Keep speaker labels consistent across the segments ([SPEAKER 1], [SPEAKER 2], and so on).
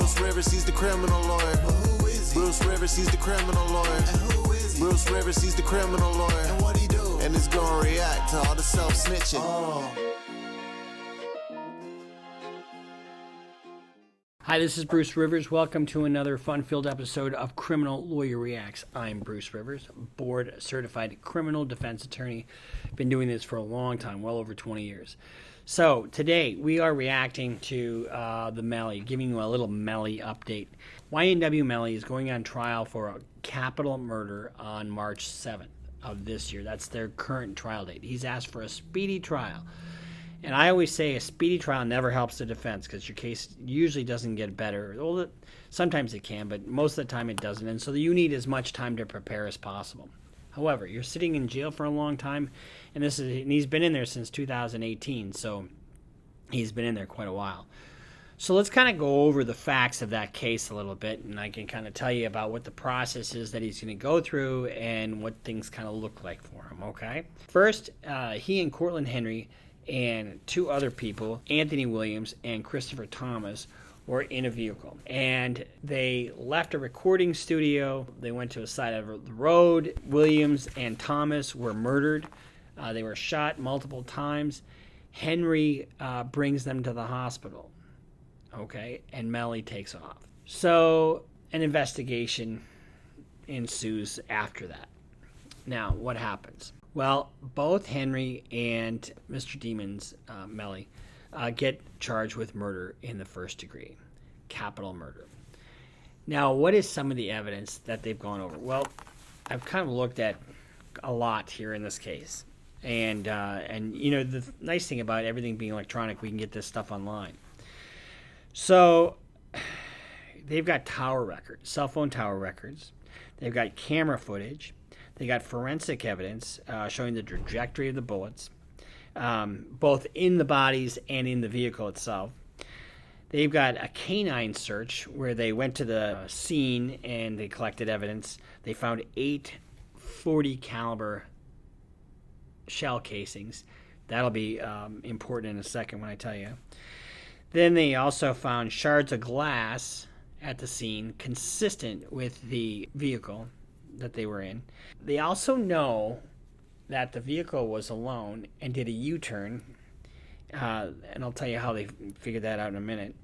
[SPEAKER 1] Bruce Rivers, he's the criminal lawyer. Who is he? Bruce Rivers, he's the criminal lawyer. And who is he? Bruce Rivers, he's the criminal lawyer. And what he do? And it's gonna react to all the self-snitching.
[SPEAKER 2] Hi, this is Bruce Rivers. Welcome to another fun-filled episode of Criminal Lawyer Reacts. I'm Bruce Rivers, board-certified criminal defense attorney. Been doing this for a long time, well over 20 years. So today we are reacting to the Melly, giving you a little Melly update. YNW Melly is going on trial for a capital murder on March 7th of this year. That's their current trial date. He's asked for a speedy trial. And I always say a speedy trial never helps the defense because your case usually doesn't get better. Well, sometimes it can, but most of the time it doesn't. And so you need as much time to prepare as possible. However, you're sitting in jail for a long time, and he's been in there since 2018, so he's been in there quite a while. So let's kind of go over the facts of that case a little bit, and I can kind of tell you about what the process is that he's going to go through and what things kind of look like for him, okay? First, he and Cortland Henry and two other people, Anthony Williams and Christopher Thomas, were in a vehicle. And they left a recording studio. They went to a side of the road. Williams and Thomas were murdered. They were shot multiple times. Henry brings them to the hospital. Okay, and Melly takes off. So an investigation ensues after that. Now, what happens? Well, both Henry and Mr. Demons, Melly, get charged with murder in the first degree, capital murder. Now, what is some of the evidence that they've gone over? Well, I've kind of looked at a lot here in this case. And you know, the nice thing about everything being electronic, we can get this stuff online. So they've got tower records, cell phone tower records. They've got camera footage. They got forensic evidence showing the trajectory of the bullets, both in the bodies and in the vehicle itself. They've got a canine search where they went to the scene and they collected evidence. They found 8 .40 caliber shell casings. That'll be important in a second when I tell you. Then they also found shards of glass at the scene consistent with the vehicle that they were in. They also know that the vehicle was alone and did a U-turn, and I'll tell you how they figured that out in a minute.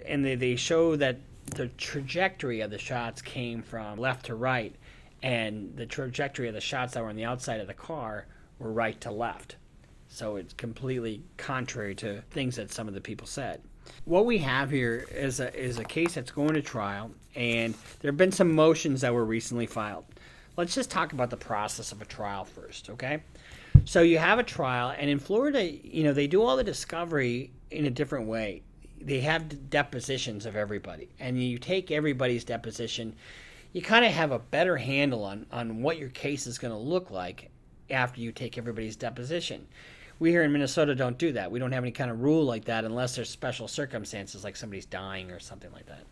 [SPEAKER 2] And they show that the trajectory of the shots came from left to right, and the trajectory of the shots that were on the outside of the car were right to left. So it's completely contrary to things that some of the people said. What we have here is a case that's going to trial, and there have been some motions that were recently filed. Let's just talk about the process of a trial first, okay? So you have a trial, and in Florida, you know, they do all the discovery in a different way. They have depositions of everybody, and you take everybody's deposition. You kind of have a better handle on what your case is going to look like after you take everybody's deposition. We here in Minnesota don't do that. We don't have any kind of rule like that unless there's special circumstances, like somebody's dying or something like that.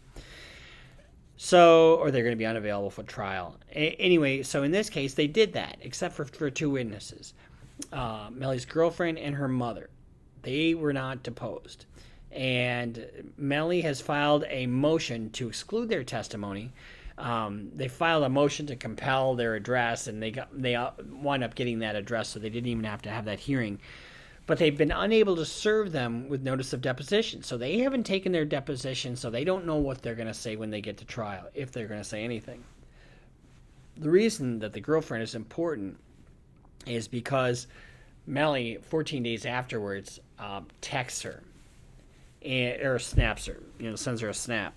[SPEAKER 2] So, or they're going to be unavailable for trial. Anyway, so in this case, they did that, except for 2 witnesses, Melly's girlfriend and her mother. They were not deposed. And Melly has filed a motion to exclude their testimony. They filed a motion to compel their address, and they wound up getting that address, so they didn't even have to have that hearing. But they've been unable to serve them with notice of deposition, so they haven't taken their deposition, so they don't know what they're going to say when they get to trial, if they're going to say anything. The reason that the girlfriend is important is because Melly, 14 days afterwards, texts her, or snaps her, sends her a snap.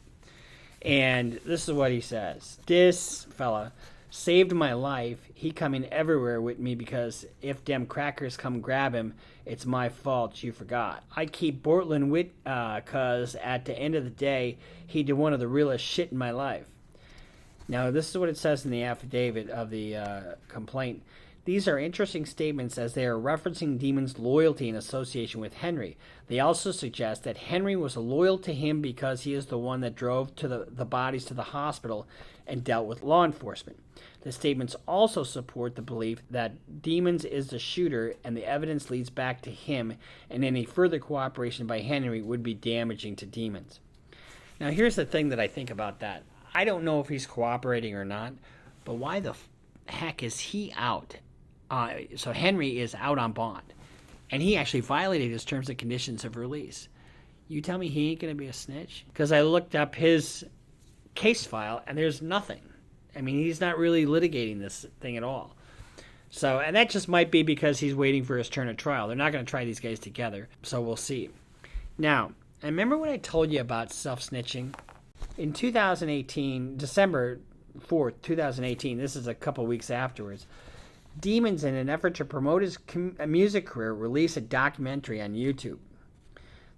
[SPEAKER 2] And this is what he says. This fella saved my life. He coming everywhere with me because if them crackers come grab him, it's my fault you forgot. I keep Bortland with cause at the end of the day, he did one of the realest shit in my life. Now, this is what it says in the affidavit of the complaint. These are interesting statements as they are referencing Demon's loyalty and association with Henry. They also suggest that Henry was loyal to him because he is the one that drove to the bodies to the hospital and dealt with law enforcement. The statements also support the belief that Demons is the shooter, and the evidence leads back to him, and any further cooperation by Henry would be damaging to Demons. Now, here's the thing that I think about that. I don't know if he's cooperating or not, but why the heck is he out? So Henry is out on bond, and he actually violated his terms and conditions of release. You tell me he ain't going to be a snitch? Because I looked up his case file, and there's nothing. I mean, he's not really litigating this thing at all. So, and that just might be because he's waiting for his turn at trial. They're not going to try these guys together, so we'll see. Now, I remember when I told you about self-snitching? In 2018, December 4th, 2018, this is a couple weeks afterwards, Demons, in an effort to promote his music career, released a documentary on YouTube.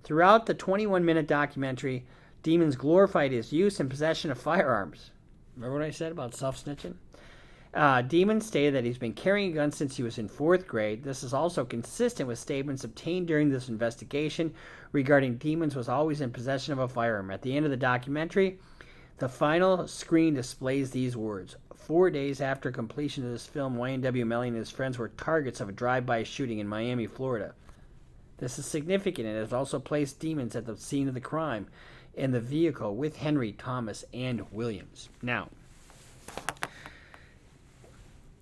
[SPEAKER 2] Throughout the 21-minute documentary, Demons glorified his use and possession of firearms. Remember what I said about self-snitching? Demons stated that he's been carrying a gun since he was in 4th grade. This is also consistent with statements obtained during this investigation regarding Demons was always in possession of a firearm. At the end of the documentary, the final screen displays these words. 4 days after completion of this film, YNW Melly and his friends were targets of a drive-by shooting in Miami, Florida. This is significant and has also placed Demons at the scene of the crime in the vehicle with Henry, Thomas, and Williams. Now,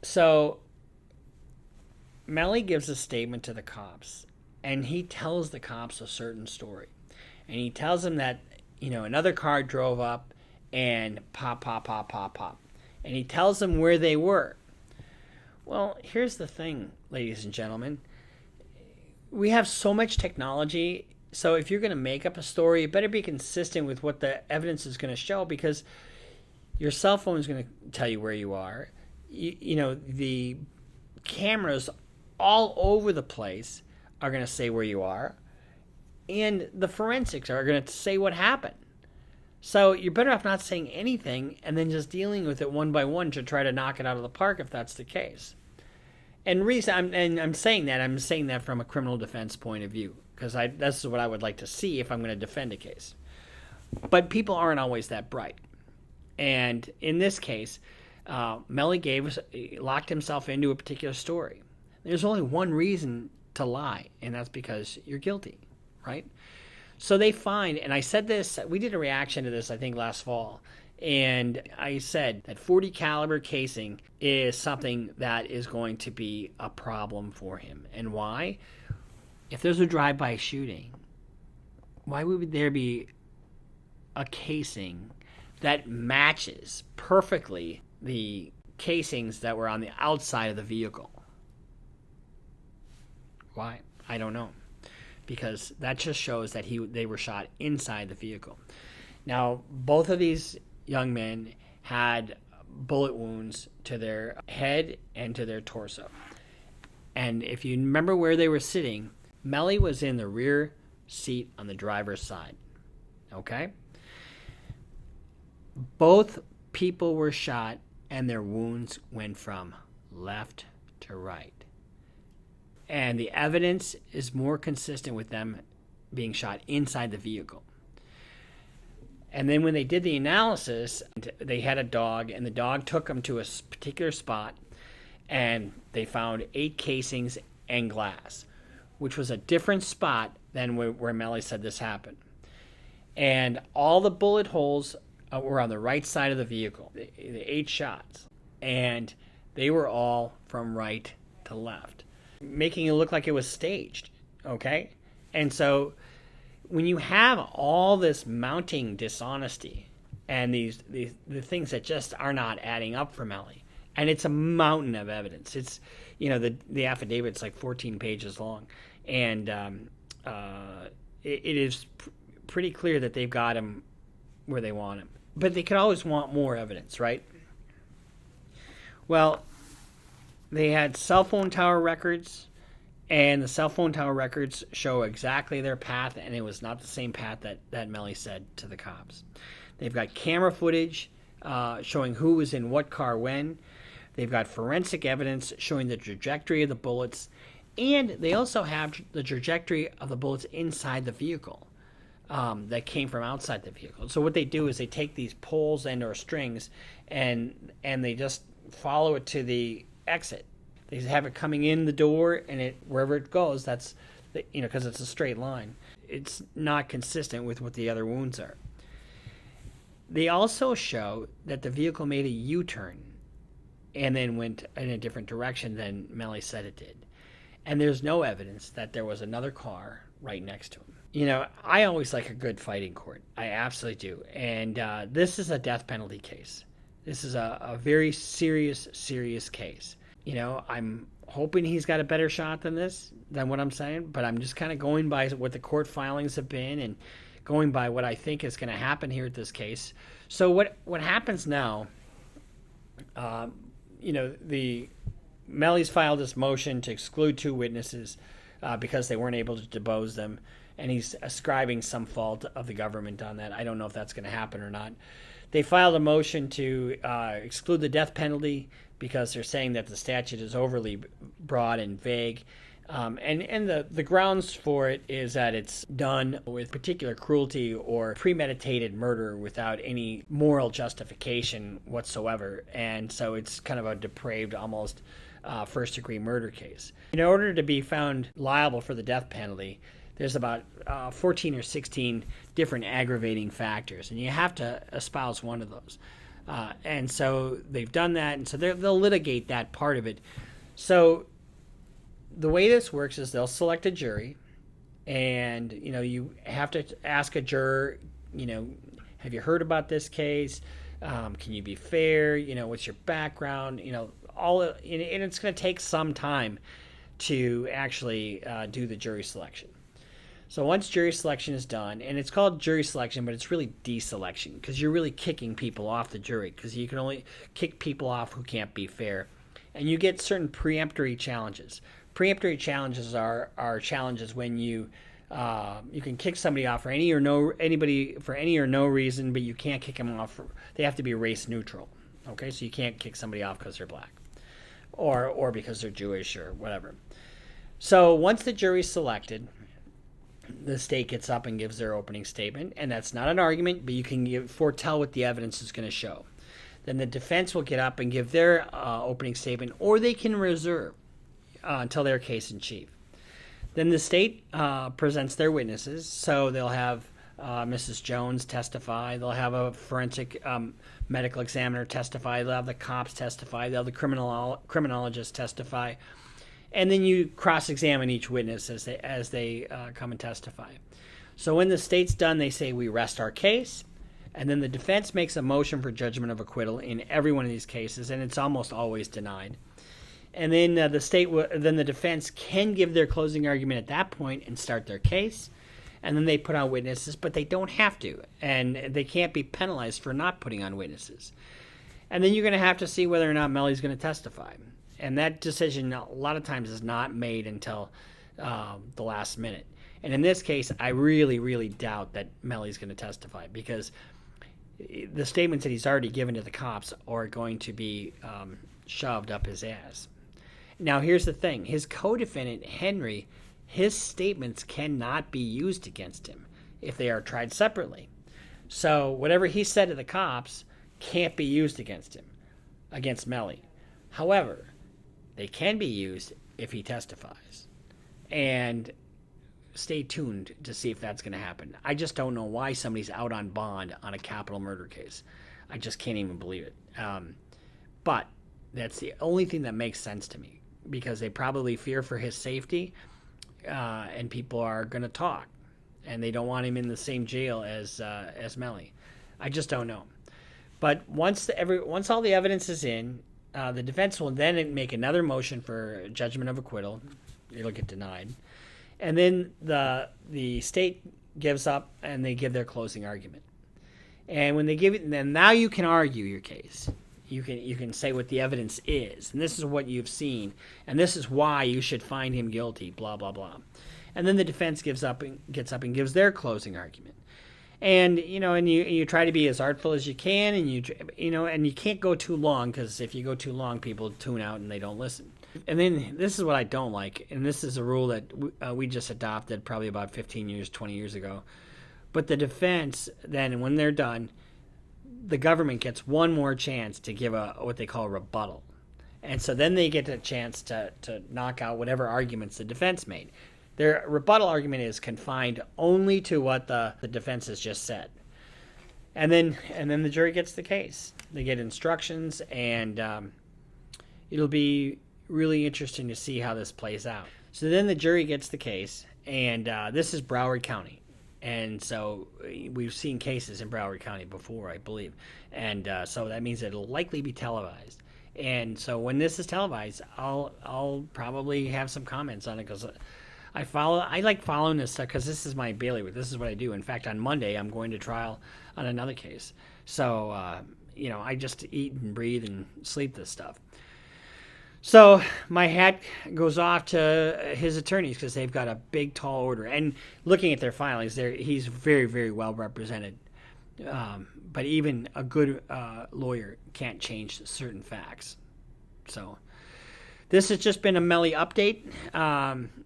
[SPEAKER 2] so Melly gives a statement to the cops, and he tells the cops a certain story. And he tells them that, another car drove up and pop, pop, pop, pop, pop. And he tells them where they were. Well, here's the thing, ladies and gentlemen. We have so much technology, so if you're going to make up a story, it better be consistent with what the evidence is going to show, because your cell phone is going to tell you where you are. The cameras all over the place are going to say where you are, and the forensics are going to say what happened. So you're better off not saying anything and then just dealing with it one by one to try to knock it out of the park if that's the case. And I'm saying that from a criminal defense point of view, because that's what I would like to see if I'm going to defend a case. But people aren't always that bright. And in this case, Melly locked himself into a particular story. There's only one reason to lie, and that's because you're guilty, right? So they find, and I said this, we did a reaction to this, I think, last fall, and I said that 40 caliber casing is something that is going to be a problem for him. And why? If there's a drive-by shooting, why would there be a casing that matches perfectly the casings that were on the outside of the vehicle? Why? I don't know. Because that just shows that they were shot inside the vehicle. Now, both of these young men had bullet wounds to their head and to their torso. And if you remember where they were sitting, Melly was in the rear seat on the driver's side. Okay? Both people were shot, and their wounds went from left to right. And the evidence is more consistent with them being shot inside the vehicle. And then when they did the analysis, they had a dog, and the dog took them to a particular spot, and they found 8 casings and glass, which was a different spot than where Melly said this happened. And all the bullet holes were on the right side of the vehicle, the 8 shots. And they were all from right to left, making it look like it was staged, okay? And so when you have all this mounting dishonesty and the things that just are not adding up for Melly, and it's a mountain of evidence. It's, the affidavit's like 14 pages long, and it is pretty clear that they've got him where they want him. But they could always want more evidence, right? Well, they had cell phone tower records, and the cell phone tower records show exactly their path, and it was not the same path that Melly said to the cops. They've got camera footage showing who was in what car when. They've got forensic evidence showing the trajectory of the bullets, and they also have the trajectory of the bullets inside the vehicle that came from outside the vehicle. So what they do is they take these poles and or strings, and they just follow it to the exit. They have it coming in the door, and wherever it goes, that's because it's a straight line. It's not consistent with what the other wounds are. They also show that the vehicle made a U-turn and then went in a different direction than Melly said it did. And there's no evidence that there was another car right next to him. You know, I always like a good fight in court. I absolutely do. And this is a death penalty case. This is a very serious case. You know, I'm hoping he's got a better shot than what I'm saying, but I'm just kind of going by what the court filings have been and going by what I think is going to happen here at this case. So what happens now, you know, Melly's filed this motion to exclude 2 witnesses because they weren't able to depose them, and he's ascribing some fault of the government on that. I don't know if that's going to happen or not. They filed a motion to exclude the death penalty because they're saying that the statute is overly broad and vague. And the grounds for it is that it's done with particular cruelty or premeditated murder without any moral justification whatsoever. And so it's kind of a depraved, almost first-degree murder case. In order to be found liable for the death penalty, there's about 14 or 16 different aggravating factors, and you have to espouse one of those. And so they've done that, and so they'll litigate that part of it. So the way this works is they'll select a jury, and, you know, you have to ask a juror, you know, have you heard about this case? Can you be fair? You know, what's your background? You know, and it's going to take some time to actually do the jury selection. So once jury selection is done, and it's called jury selection, but it's really deselection because you're really kicking people off the jury because you can only kick people off who can't be fair. And you get certain preemptory challenges. Preemptory challenges are challenges when you can kick somebody off for any or no reason, but you can't kick them off. They have to be race neutral. Okay, so you can't kick somebody off because they're black or because they're Jewish or whatever. So once the jury's selected, the state gets up and gives their opening statement, and that's not an argument, but you can foretell what the evidence is going to show. Then the defense will get up and give their opening statement, or they can reserve until their case in chief. Then the state presents their witnesses, so they'll have Mrs. Jones testify, they'll have a forensic medical examiner testify, they'll have the cops testify, they'll have the criminologist testify, and then you cross-examine each witness as they come and testify. So when the state's done, they say, we rest our case, and then the defense makes a motion for judgment of acquittal in every one of these cases, and it's almost always denied. And then the defense can give their closing argument at that point and start their case, and then they put on witnesses, but they don't have to, and they can't be penalized for not putting on witnesses. And then you're going to have to see whether or not Melly's going to testify. And that decision a lot of times is not made until the last minute. And in this case, I really, really doubt that Melly's going to testify because the statements that he's already given to the cops are going to be shoved up his ass. Now, here's the thing. His co-defendant, Henry, his statements cannot be used against him if they are tried separately. So whatever he said to the cops can't be used against him, against Melly. However, they can be used if he testifies. And stay tuned to see if that's going to happen. I just don't know why somebody's out on bond on a capital murder case. I just can't even believe it. But that's the only thing that makes sense to me because they probably fear for his safety and people are going to talk. And they don't want him in the same jail as Melly. I just don't know. But once all the evidence is in, the defense will then make another motion for judgment of acquittal. It'll get denied. And then the state gives up and they give their closing argument. And when they give it, then now you can argue your case. You can say what the evidence is. And this is what you've seen. And this is why you should find him guilty, blah, blah, blah. And then the defense gets up and gives their closing argument. And you try to be as artful as you can, and you can't go too long because if you go too long, people tune out and they don't listen. And then this is what I don't like, and this is a rule that we just adopted probably about 15 years, 20 years ago. But the defense then, when they're done, the government gets one more chance to give what they call a rebuttal, and so then they get a chance to knock out whatever arguments the defense made. Their rebuttal argument is confined only to what the defense has just said. And then the jury gets the case. They get instructions, and it'll be really interesting to see how this plays out. So then the jury gets the case, and this is Broward County. And so we've seen cases in Broward County before, I believe. And so that means it'll likely be televised. And so when this is televised, I'll probably have some comments on it, because I like following this stuff, because this is my bailiwick. This is what I do. In fact, on Monday, I'm going to trial on another case. So, I just eat and breathe and sleep this stuff. So my hat goes off to his attorneys, because they've got a big, tall order. And looking at their filings, he's very, very well represented. But even a good lawyer can't change certain facts. So this has just been a Melly update.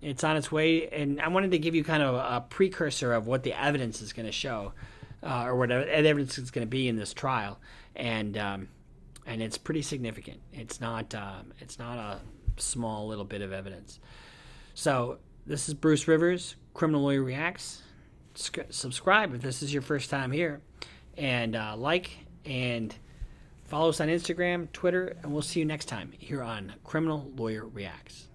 [SPEAKER 2] It's on its way, and I wanted to give you kind of a precursor of what the evidence is going to show, or what evidence is going to be in this trial, and it's pretty significant. It's not a small little bit of evidence. So this is Bruce Rivers, Criminal Lawyer Reacts. Subscribe if this is your first time here, and like and follow us on Instagram, Twitter, and we'll see you next time here on Criminal Lawyer Reacts.